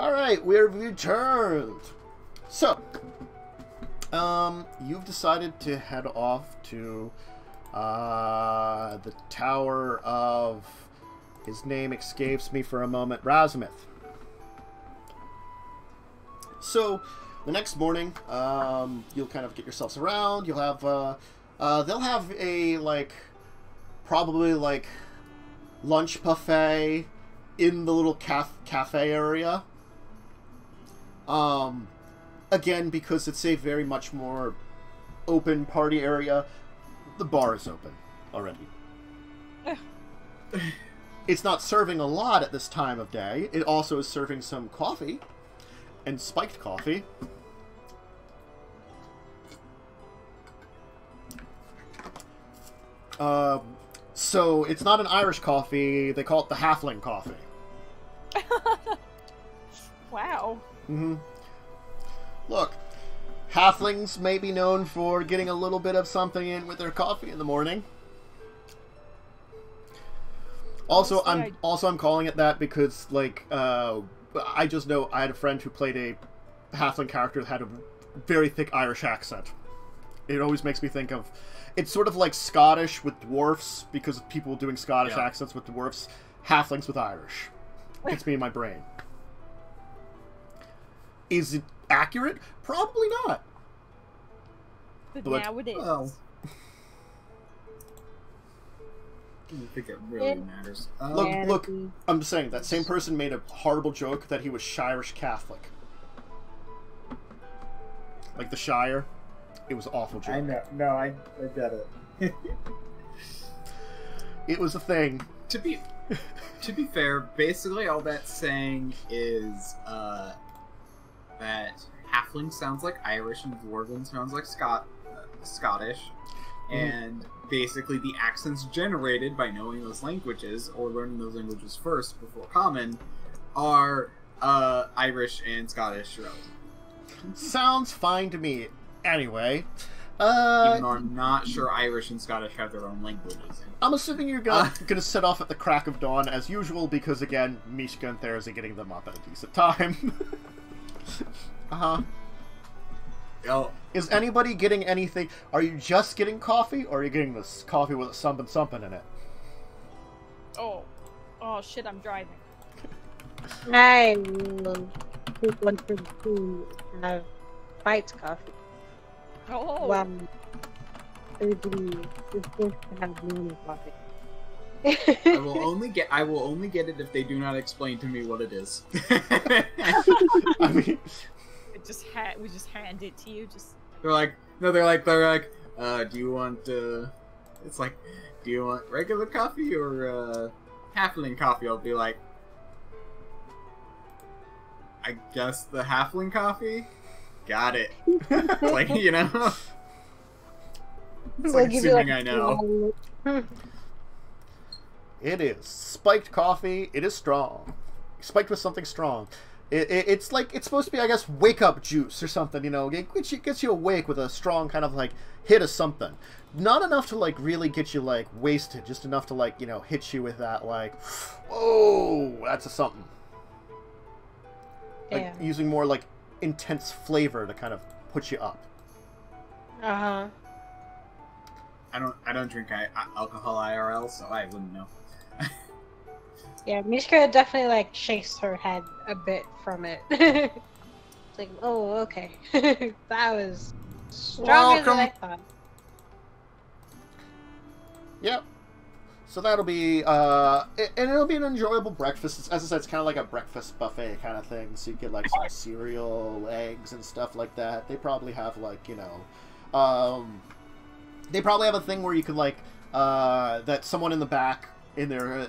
Alright, we're returned. So, you've decided to head off to the tower of, his name escapes me for a moment, Razza Myths. So, the next morning, you'll kind of get yourselves around, you'll have, they'll have a, like, probably, like, lunch buffet in the little cafe area. Again, because it's a very much more open party area, the bar is open already. It's not serving a lot at this time of day. It also is serving some coffee, and spiked coffee. So it's not an Irish coffee. They call it the Halfling coffee. Wow. Mm-hmm. Look, halflings may be known for getting a little bit of something in with their coffee in the morning. Also, I'm calling it that because, like, I just know I had a friend who played a halfling character that had a very thick Irish accent. It always makes me think of, it's sort of like Scottish with dwarfs, because of people doing Scottish accents with dwarfs. Halflings with Irish. Gets me in my brain. Is it accurate? Probably not. But now it is. Well, I don't think it really matters. Look, I'm saying that same person made a horrible joke that he was Shirish Catholic. Like the Shire. It was an awful joke. I know. No, I get it. It was a thing. To be fair, basically all that's saying is that halfling sounds like Irish and dwarven sounds like Scottish, and basically the accents generated by knowing those languages or learning those languages first before common are Irish and Scottish relative. Sounds fine to me. Anyway, even though I'm not sure Irish and Scottish have their own languages. I'm assuming you're gonna set off at the crack of dawn as usual, because again, Mishka and Therzee getting them up at a decent time. Is anybody getting anything? Are you just getting coffee, or are you getting this coffee with something in it? Oh shit! I'm driving. I will take one for the two have spiked coffee. Oh. Well, Therzee is supposed to have normal coffee. I will only get it if they do not explain to me what it is. I mean, we just hand it to you. Just they're like, do you want it's like, do you want regular coffee or halfling coffee? I'll be like, I guess the halfling coffee. Got it. Like, you know, it's like assuming I know. It is spiked coffee. It is strong, spiked with something strong. It's like, it's supposed to be, I guess, wake up juice or something. You know, it gets you awake with a strong kind of like hit of something. Not enough to like really get you like wasted, just enough to like, you know, hit you with that like, whoa, that's a something. Like using more like intense flavor to kind of put you up. I don't drink alcohol IRL, so I wouldn't know. Yeah, Mishka definitely like shakes her head a bit from it. It's like, oh, okay. That was stronger than I thought. Yep. So that'll be, and it'll be an enjoyable breakfast. As I said, it's kind of like a breakfast buffet kind of thing. So you get like some cereal, eggs, and stuff like that. They probably have like, you know, they probably have a thing where you could like, that someone in the back in their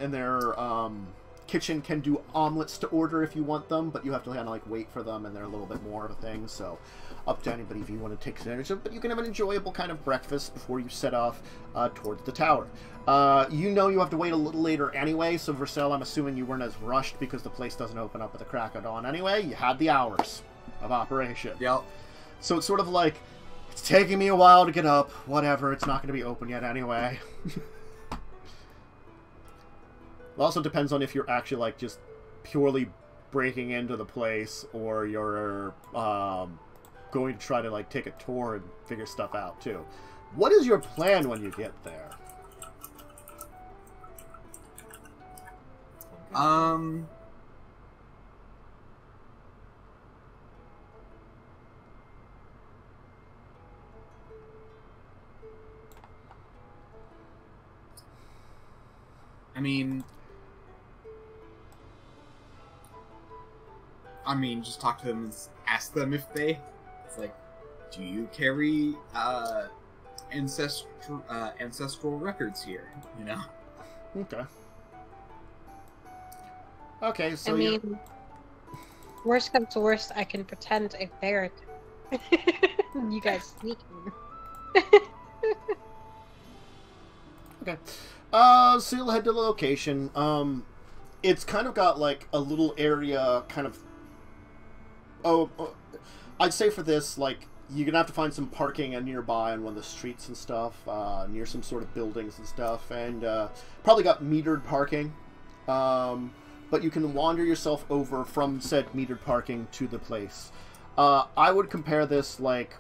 kitchen can do omelets to order if you want them, but you have to kind of like wait for them, and they're a little bit more of a thing. So up to anybody if you want to take advantage of it. But you can have an enjoyable kind of breakfast before you set off towards the tower. You know you have to wait a little later anyway, so Vercel, I'm assuming you weren't as rushed because the place doesn't open up at the crack of dawn anyway. You had the hours of operation. Yep. So it's sort of like, it's taking me a while to get up. Whatever, it's not going to be open yet anyway. It also depends on if you're actually, like, just purely breaking into the place, or you're going to try to like take a tour and figure stuff out too. What is your plan when you get there? I mean, just talk to them and ask them if they... It's like, do you carry ancestral records here? You know? Okay. Okay, so I mean, worst comes to worst, I can pretend a ferret. You guys sneaking. Okay. So you'll head to the location. It's kind of got like a little area kind of... I'd say for this, like, you're gonna have to find some parking nearby on one of the streets and stuff, near some sort of buildings and stuff, and probably got metered parking. But you can wander yourself over from said metered parking to the place. I would compare this, like...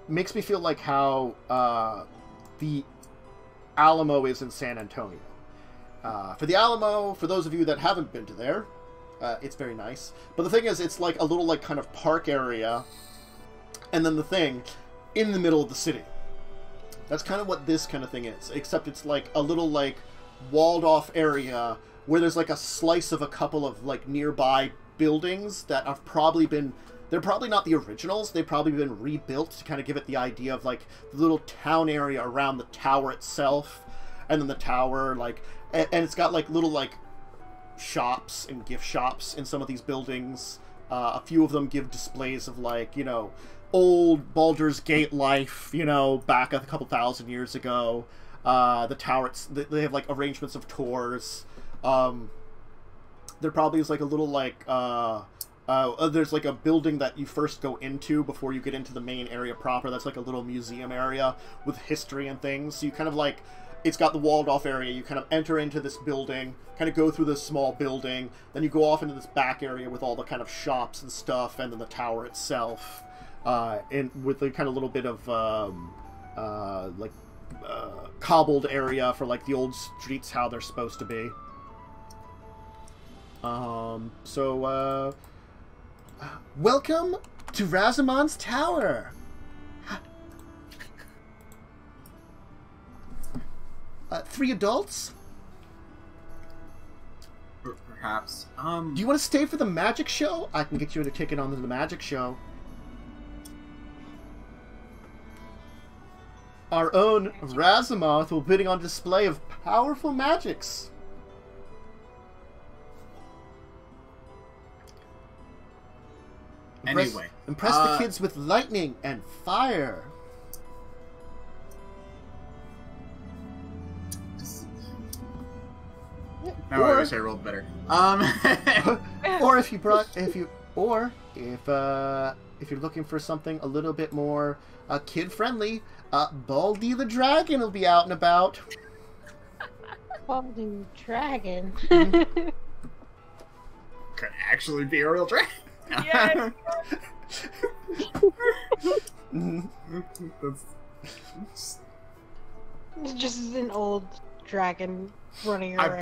Makes me feel like how the Alamo is in San Antonio. For the Alamo, for those of you that haven't been to there, it's very nice. But the thing is, it's like a little, like, kind of park area, and then the thing in the middle of the city. That's kind of what this kind of thing is, except it's like a little, like, walled-off area where there's, like, a slice of a couple of, like, nearby buildings that have probably been... They're probably not the originals. They've probably been rebuilt to kind of give it the idea of, like, the little town area around the tower itself. And then the tower, like... And it's got, like, little, like, shops and gift shops in some of these buildings. A few of them give displays of, like, you know, old Baldur's Gate life, you know, back a couple thousand years ago. The tower, they have, like, arrangements of tours. There probably is, like, a little, like, there's, like, a building that you first go into before you get into the main area proper. That's, like, a little museum area with history and things. So you kind of, like, it's got the walled-off area. You kind of enter into this building, kind of go through this small building, then you go off into this back area with all the kind of shops and stuff, and then the tower itself, and with a kind of little bit of, cobbled area for, like, the old streets, how they're supposed to be. Welcome to Razza Tower! 3 adults? Perhaps. Do you want to stay for the magic show? I can get you a ticket on the magic show. Our own Razza will be putting on display of powerful magics. Anyway. Impress the kids with lightning and fire. No, I wish I rolled better. Or if you're looking for something a little bit more kid-friendly, Baldur the Dragon will be out and about. Baldur Dragon. Could actually be a real dragon. Yes. It's just an old dragon running around. I'd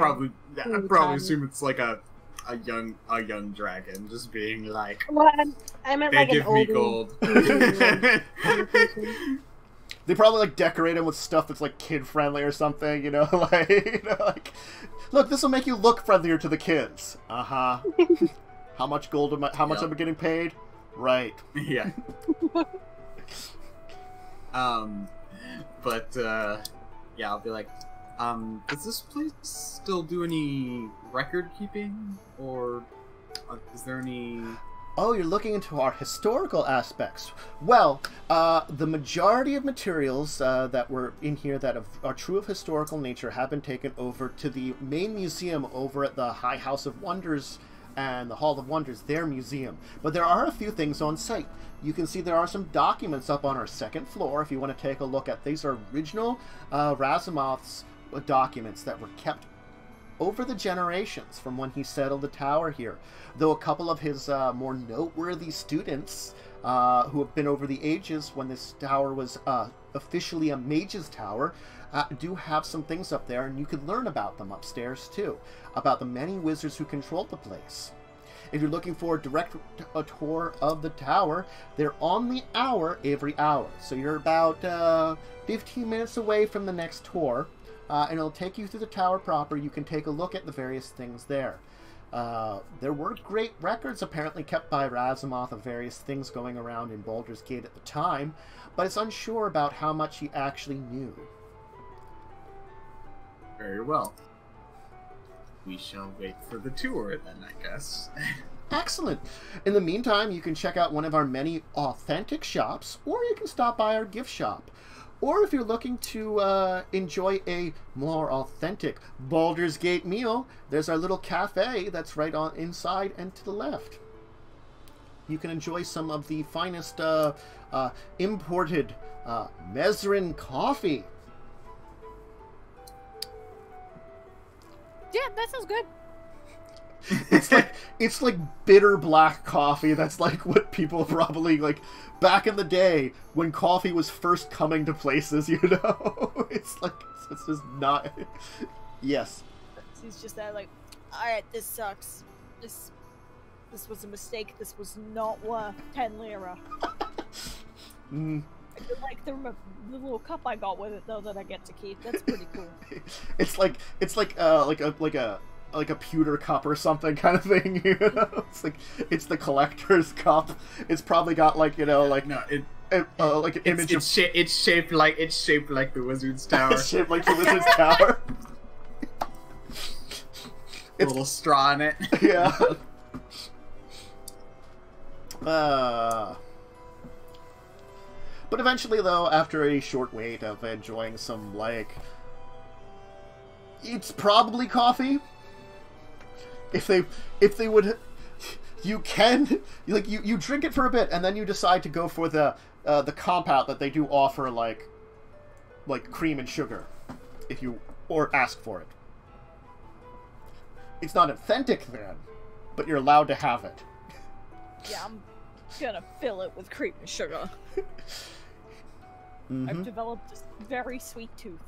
probably assume it's like a young dragon just being like, well, I meant they like give an me old gold. They probably like decorate him with stuff that's like kid friendly or something, you know, like, you know, like, look, this will make you look friendlier to the kids. How much gold am I? How much am I getting paid? Right. Yeah. Yeah, I'll be like, does this place still do any record keeping, or is there any... Oh, you're looking into our historical aspects. Well, the majority of materials that were in here that are true of historical nature have been taken over to the main museum over at the High House of Wonders and the Hall of Wonders, their museum. But there are a few things on site. You can see there are some documents up on our second floor if you want to take a look at. These are original Razza Myths documents that were kept over the generations from when he settled the tower here. Though a couple of his more noteworthy students who have been over the ages when this tower was officially a mage's tower do have some things up there, and you can learn about them upstairs too, about the many wizards who controlled the place. If you're looking for a tour of the tower, they're on the hour every hour. So you're about 15 minutes away from the next tour, and it'll take you through the tower proper. You can take a look at the various things there. There were great records apparently kept by Razza of various things going around in Baldur's Gate at the time, but it's unsure about how much he actually knew. Very well. We shall wait for the tour then, I guess. Excellent. In the meantime, you can check out one of our many authentic shops, or you can stop by our gift shop. Or if you're looking to enjoy a more authentic Baldur's Gate meal, there's our little cafe that's right on inside and to the left. You can enjoy some of the finest imported Mesrin coffee. Yeah, that sounds good. It's like bitter black coffee. That's like what people probably like back in the day when coffee was first coming to places, you know. It's just not. Yes. He's just there like, alright, this sucks. This was a mistake. This was not worth 10 lira. I do like the little cup I got with it though that I get to keep. That's pretty cool. It's like a pewter cup or something kind of thing, you know? It's the collector's cup. It's probably got like, you know, like no, like an image of it's shaped like the Wizard's Tower. It's shaped like the Wizard's Tower. A little straw in it. Yeah. But eventually, though, after a short wait of enjoying some, like, it's probably coffee. If they would, you can, like, you drink it for a bit, and then you decide to go for the comp out that they do offer, like cream and sugar, or ask for it. It's not authentic then, but you're allowed to have it. Yeah, I'm gonna fill it with cream and sugar. Mm-hmm. I've developed this very sweet tooth.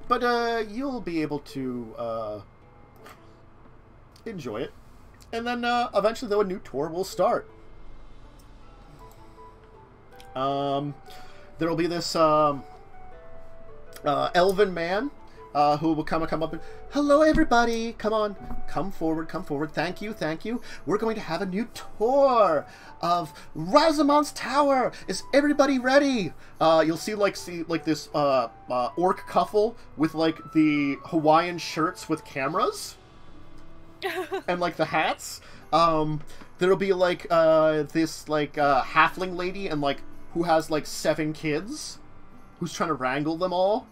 But you'll be able to enjoy it. And then eventually, though, a new tour will start. There'll be this elven man who will come up and, hello everybody, come forward, thank you, we're going to have a new tour of Razza Tower. Is everybody ready? You'll see this orc couple with like the Hawaiian shirts with cameras and like the hats. There'll be like this like halfling lady and like who has like 7 kids who's trying to wrangle them all.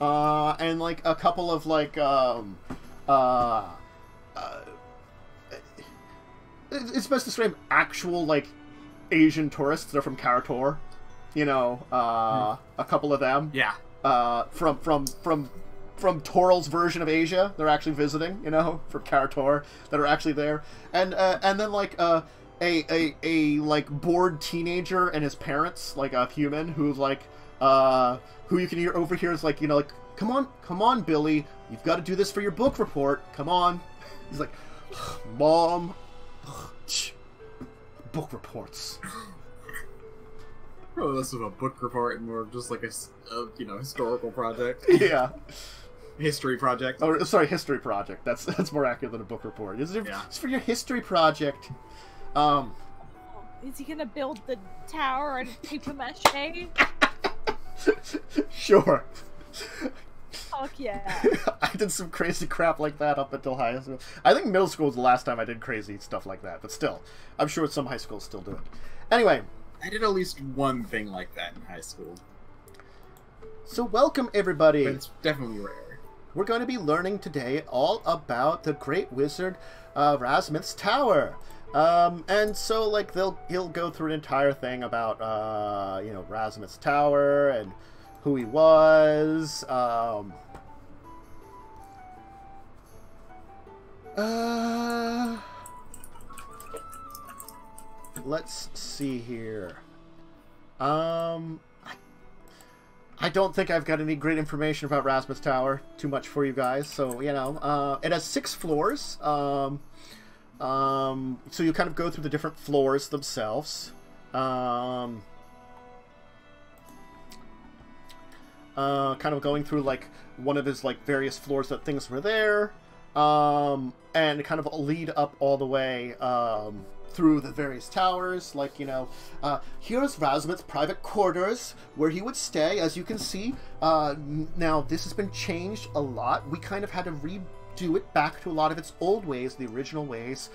And like a couple of like it's best to describe actual like Asian tourists. They're from Karator, you know. A couple of them, yeah. From Toral's version of Asia, they're actually visiting, you know, from Karator, that are actually there, and then like a like bored teenager and his parents, like a human who's like who you can hear over here is like, you know, like, come on, Billy, you've got to do this for your book report. Come on. He's like, Mom, book reports. Oh, this is a book report and more of just like a you know, historical project. Yeah. History project. Oh, sorry, history project. That's more accurate than a book report. It's for your history project. Is he gonna build the tower out of paper mache? Sure. Fuck yeah. I did some crazy crap like that up until high school. I think middle school was the last time I did crazy stuff like that, but still, I'm sure some high schools still do it. Anyway. I did at least one thing like that in high school. So welcome, everybody. But it's definitely rare. We're going to be learning today all about the Great Wizard of Rasmus Tower. And so, like, he'll go through an entire thing about, Rasmus Tower and who he was. Let's see here. I don't think I've got any great information about Rasmus Tower. Too much for you guys. So, it has 6 floors. So you kind of go through the different floors themselves. Kind of going through, like, one of his, like, various floors that things were there. And kind of lead up all the way, through the various towers, like, here's Rasmus's private quarters, where he would stay, as you can see. Now, this has been changed a lot. We kind of had to redo it back to a lot of its old ways, the original ways,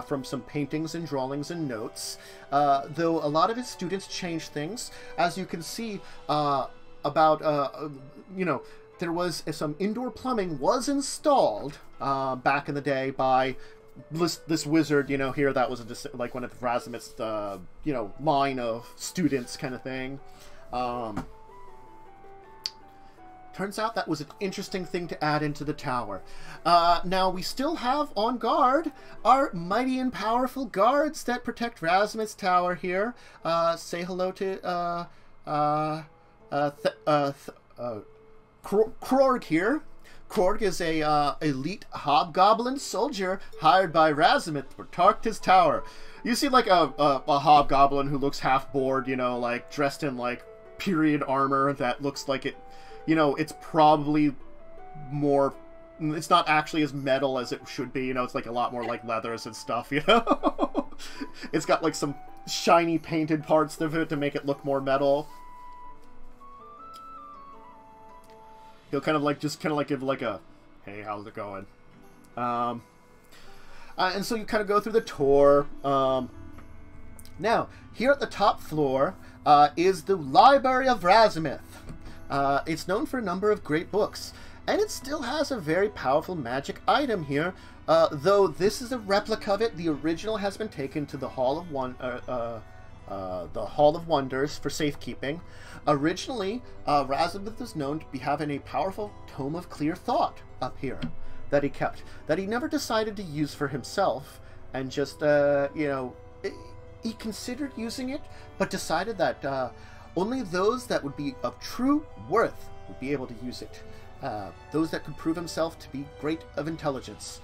from some paintings and drawings and notes. Though a lot of his students changed things. As you can see, there was some indoor plumbing was installed, back in the day by this wizard, here that was like one of Rasmus's, line of students kind of thing. Turns out that was an interesting thing to add into the tower. Now, we still have on guard our mighty and powerful guards that protect Rasmus Tower here. Say hello to Krorg here. Krorg is a elite hobgoblin soldier hired by Rasmus to protect his tower. You see, like, a hobgoblin who looks half bored, like, dressed in, like, period armor that looks like it, it's probably more... It's not actually as metal as it should be, it's like a lot more like leathers and stuff, It's got, like, some shiny painted parts of it to make it look more metal. He'll kind of give like a, hey, how's it going? And so you kind of go through the tour. Now, here at the top floor is the Library of Razza Myths. It's known for a number of great books, and it still has a very powerful magic item here. Though this is a replica of it, the original has been taken to the Hall of Wonders for safekeeping. Originally, Razza Myths was known to be having a powerful Tome of Clear Thought up here that he kept, that he never decided to use for himself, and just, he considered using it, but decided that only those that would be of true worth would be able to use it. Those that could prove himself to be great of intelligence.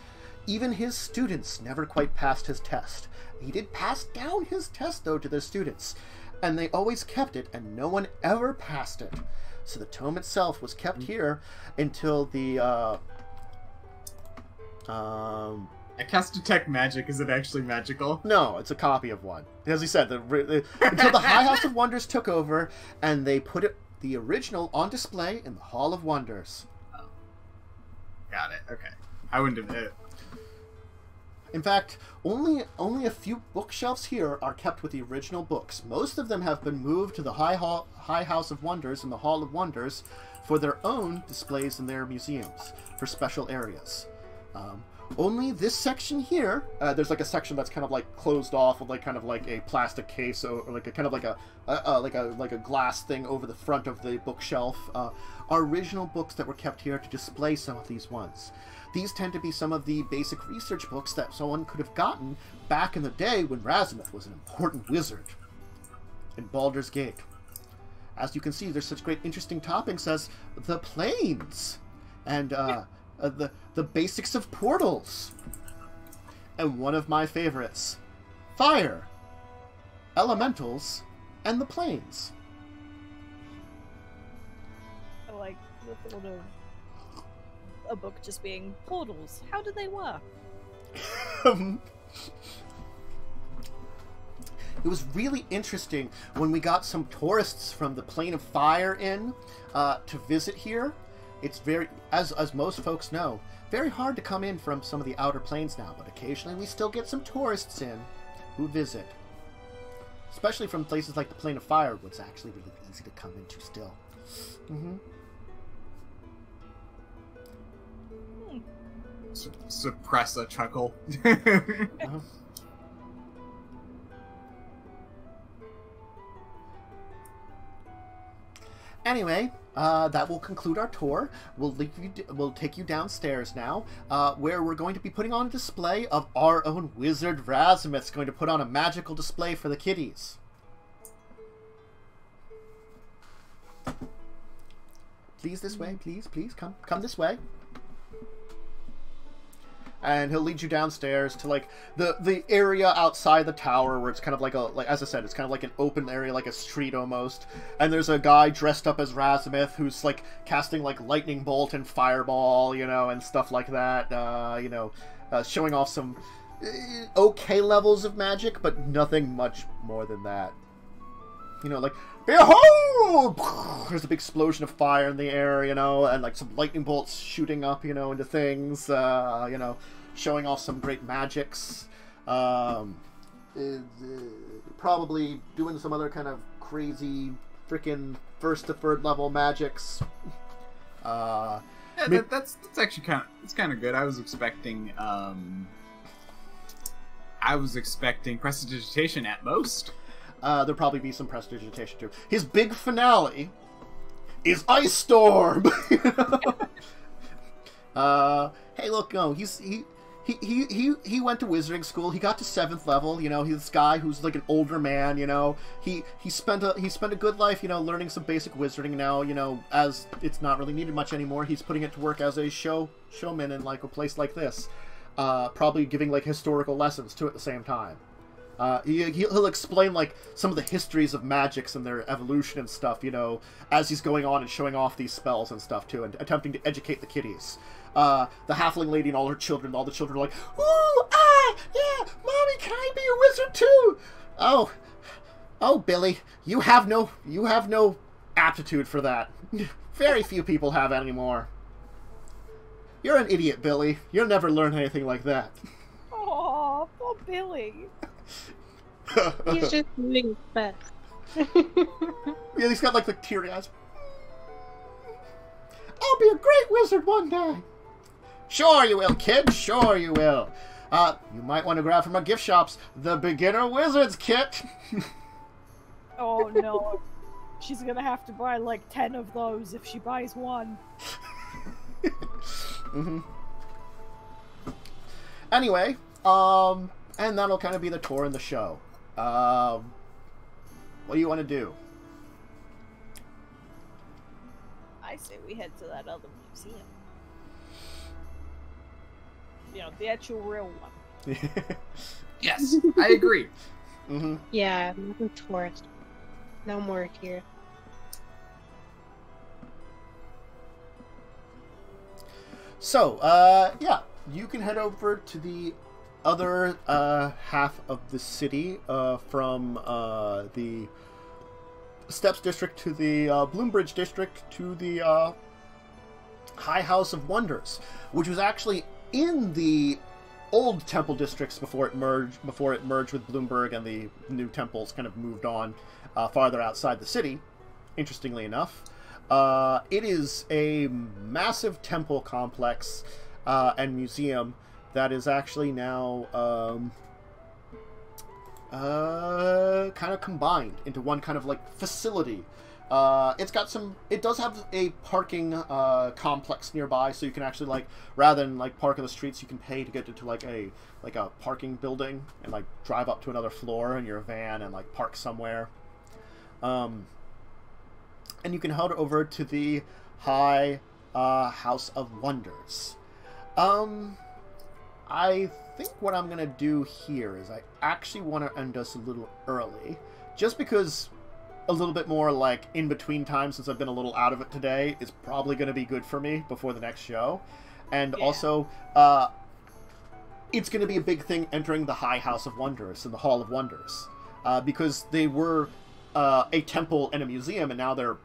Even his students never quite passed his test. He did pass down his test, though, to their students, and they always kept it, and no one ever passed it. So the tome itself was kept here until the, I cast Detect Magic. Is it actually magical? No, it's a copy of one. As he said, until the High House of Wonders took over, and they put the original on display in the Hall of Wonders. Oh. Got it, okay. I wouldn't have... In fact, only a few bookshelves here are kept with the original books. Most of them have been moved to the High House of Wonders and the Hall of Wonders for their own displays in their museums, for special areas. Only this section here, there's like a section that's kind of like closed off with like kind of like a plastic case or like a kind of like a glass thing over the front of the bookshelf, are original books that were kept here to display some of these ones. These tend to be some of the basic research books that someone could have gotten back in the day when Razza Myths was an important wizard in Baldur's Gate. As you can see, there's such great interesting topics as the planes and the basics of portals, and one of my favorites, fire, elementals, and the planes. I like the thought of a book just being portals. How do they work? It was really interesting when we got some tourists from the Plane of Fire in to visit here. It's very, as most folks know, very hard to come in from some of the outer planes now, but occasionally we still get some tourists in who visit. Especially from places like the Plane of Fire, where it's actually really easy to come into still. Suppress a chuckle. Anyway, that will conclude our tour. We'll take you downstairs now, where we're going to be putting on a display of our own wizard. Razza Myths going to put on a magical display for the kiddies. Please, this way. Please, come this way. And he'll lead you downstairs to like the area outside the tower where it's kind of like as I said, it's kind of like an open area, like a street almost. And there's a guy dressed up as Razza Myth who's like casting like lightning bolt and fireball, you know, and stuff like that. Showing off some okay levels of magic, but nothing much more than that. You know, like, behold! There's a big explosion of fire in the air, you know, and like some lightning bolts shooting up, you know, into things, you know, showing off some great magics. Probably doing some other kind of crazy freaking first to third level magics. Yeah, that's actually kind of good. I was expecting prestidigitation at most. There'll probably be some prestidigitation too. His big finale is Ice Storm. Hey, look, no, he went to wizarding school. He got to 7th level. You know, he's this guy who's like an older man. You know, he spent a good life. You know, learning some basic wizarding. Now, you know, as it's not really needed much anymore, he's putting it to work as a showman in like a place like this. Probably giving like historical lessons too at the same time. He'll explain like some of the histories of magics and their evolution and stuff, you know, as he's going on and showing off these spells and stuff too, and attempting to educate the kiddies. The halfling lady and all the children are like, "Ooh, yeah, mommy, can I be a wizard too?" Oh, Billy, you have no aptitude for that. Very few people have anymore. You're an idiot, Billy. You'll never learn anything like that. Oh, poor Billy. He's just doing his best. Yeah, he's got like the teary eyes. I'll be a great wizard one day. Sure you will, kid. Sure you will. You might want to grab from our gift shops the Beginner Wizards kit. Oh no. She's gonna have to buy like 10 of those if she buys one. Mm-hmm. Anyway, and that'll kind of be the tour and the show. What do you want to do? I say we head to that other museum. You know, the actual real one. Yes, I agree. Mm-hmm. Yeah, nothing tourist. No more here. So, yeah, you can head over to the other half of the city from the Steps District to the Bloombridge District to the High House of Wonders, which was actually in the old temple districts before it merged with Bloomburg, and the new temples kind of moved on farther outside the city, interestingly enough. It is a massive temple complex and museum that is actually now kind of combined into one kind of like facility. It does have a parking complex nearby, so you can actually like, rather than like park on the streets, you can pay to get into like a parking building and like drive up to another floor in your van and like park somewhere. And you can head over to the High House of Wonders. I think what I'm going to do here is I actually want to end us a little early, just because a little bit more like in between time, since I've been a little out of it today, is probably going to be good for me before the next show. And also, it's going to be a big thing entering the High House of Wonders and the Hall of Wonders, because they were a temple and a museum, and now they're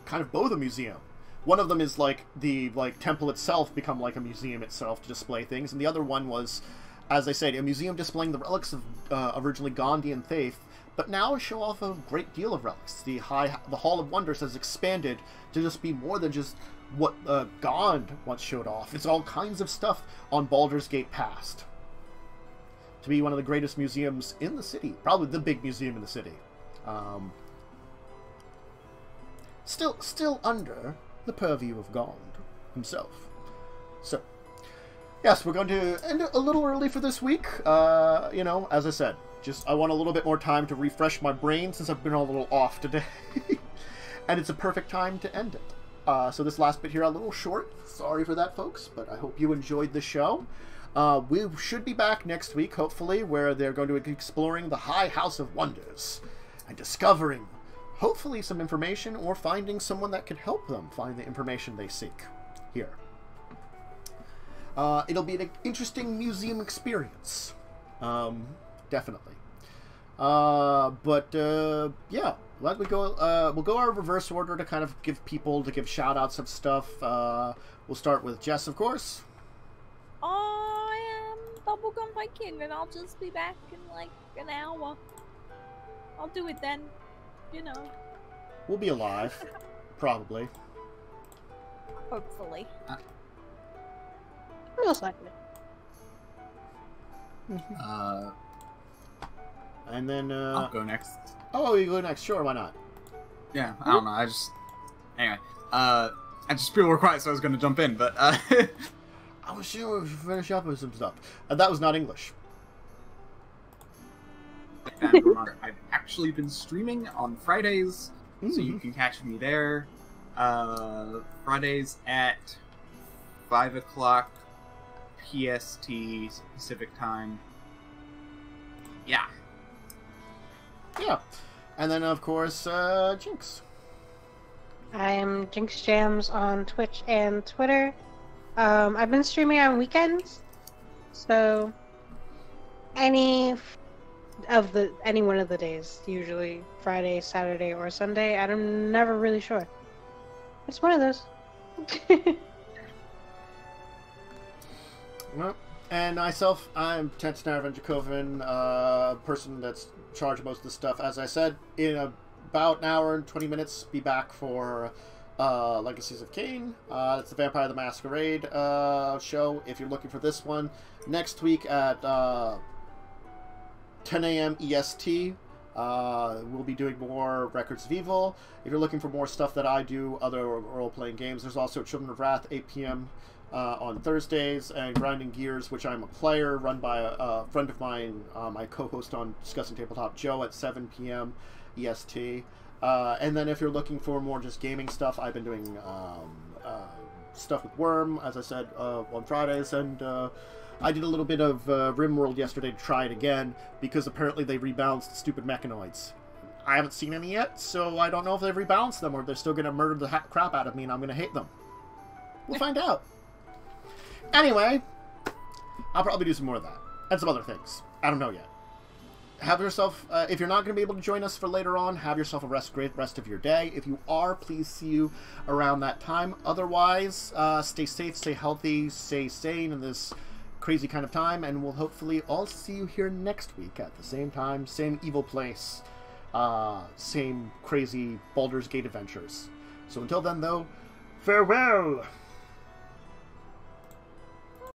kind of both a museum. One of them is like the temple itself become like a museum itself to display things, and the other one was, as I said, a museum displaying the relics of originally Gondian faith, but now show off a great deal of relics. The Hall of Wonders has expanded to just be more than just what Gond once showed off. It's all kinds of stuff on Baldur's Gate past. To be one of the greatest museums in the city, probably the big museum in the city. still under the purview of God himself. So, yes, we're going to end a little early for this week. You know, as I said, I want a little bit more time to refresh my brain since I've been a little off today. And it's a perfect time to end it. So this last bit here a little short. Sorry for that, folks, but I hope you enjoyed the show. We should be back next week, hopefully, where they're going to be exploring the High House of Wonders and discovering, hopefully, some information or finding someone that can help them find the information they seek here. It'll be an interesting museum experience. Definitely. Yeah, let me go. We'll go our reverse order to kind of give shout outs of stuff. We'll start with Jess, of course. I am Bubblegum Viking, and I'll just be back in like an hour. I'll do it then, you know. We'll be alive, probably. Hopefully. Most likely. And then I'll go next. Oh, you go next. Sure, why not? Yeah, I don't know. Anyway. People were quiet, so I was going to jump in, but I was sure we should finish up with some stuff. And that was not English. I've actually been streaming on Fridays, so you can catch me there. Fridays at 5 o'clock PST Pacific time. Yeah. Yeah. And then, of course, Jinxx. I am Jinxx Jams on Twitch and Twitter. I've been streaming on weekends, so any one of the days, usually Friday, Saturday, or Sunday. I'm never really sure. It's one of those. Well, and myself, I'm Tensionary Dracovin, person that's in charge of most of the stuff. As I said, in about an hour and 20 minutes, be back for Legacies of Kain. It's the Vampire the Masquerade show, if you're looking for this one. Next week at 10 a.m. EST, we'll be doing more Records of Evil. If you're looking for more stuff that I do, other role-playing games, there's also Children of Wrath, 8 p.m. On Thursdays, and Grinding Gears, which I'm a player, run by a friend of mine, my co-host on Discussing Tabletop, Joe, at 7 p.m. EST. And then if you're looking for more just gaming stuff, I've been doing stuff with Worm, as I said, on Fridays, and I did a little bit of RimWorld yesterday to try it again, because apparently they rebalanced the stupid mechanoids. I haven't seen any yet, so I don't know if they've rebalanced them, or they're still going to murder the crap out of me, and I'm going to hate them. We'll find out. Anyway, I'll probably do some more of that, and some other things. I don't know yet. Have yourself, if you're not going to be able to join us for later on, have yourself a great rest of your day. If you are, please see you around that time. Otherwise, stay safe, stay healthy, stay sane in this crazy kind of time, and we'll hopefully all see you here next week at the same time, same evil place, same crazy Baldur's Gate adventures. So until then, though, farewell!